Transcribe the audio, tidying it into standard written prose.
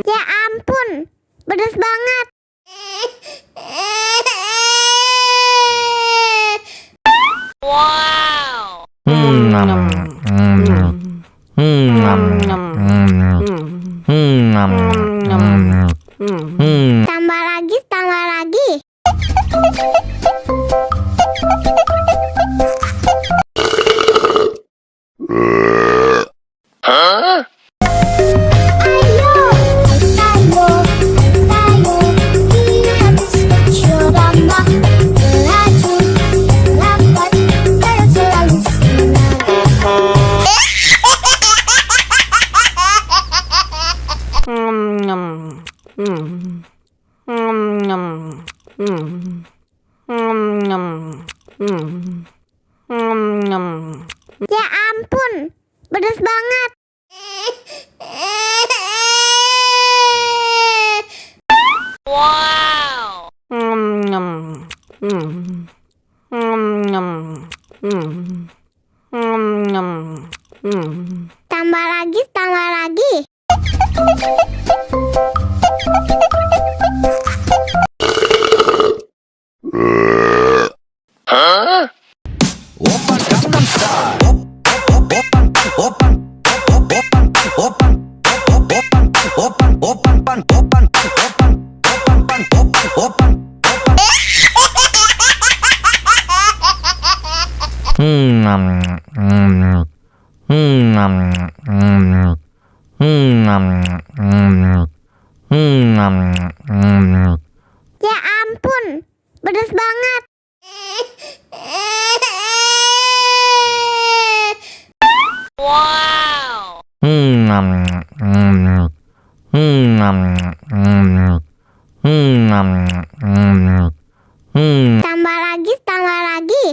Ya ampun, pedas banget. Wow. Tambah lagi, tambah lagi. Huh? Ayo, ayo, ayo, kita bisa coba melaju, lambat, terus selalu senang. Ya ampun, pedas banget. Wow. Tambah lagi, tambah lagi. Huh? Ya ampun, pedas banget. Wow. Tambah lagi, tambah lagi.